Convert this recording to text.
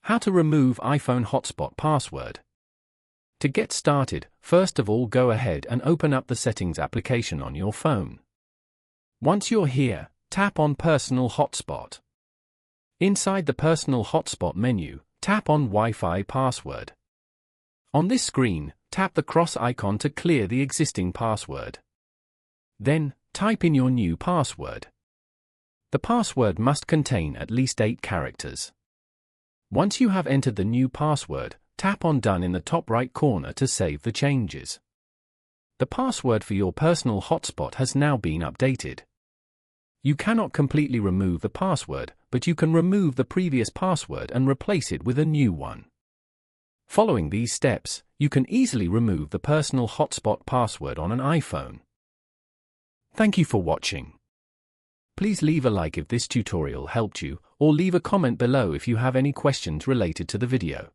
How to remove iPhone hotspot password. To get started, first of all go ahead and open up the Settings application on your phone. Once you're here, tap on Personal Hotspot. Inside the Personal Hotspot menu, tap on Wi-Fi password. On this screen, tap the cross icon to clear the existing password. Then, type in your new password. The password must contain at least 8 characters. Once you have entered the new password, tap on Done in the top right corner to save the changes. The password for your personal hotspot has now been updated. You cannot completely remove the password, but you can remove the previous password and replace it with a new one. Following these steps, you can easily remove the personal hotspot password on an iPhone. Thank you for watching. Please leave a like if this tutorial helped you, or leave a comment below if you have any questions related to the video.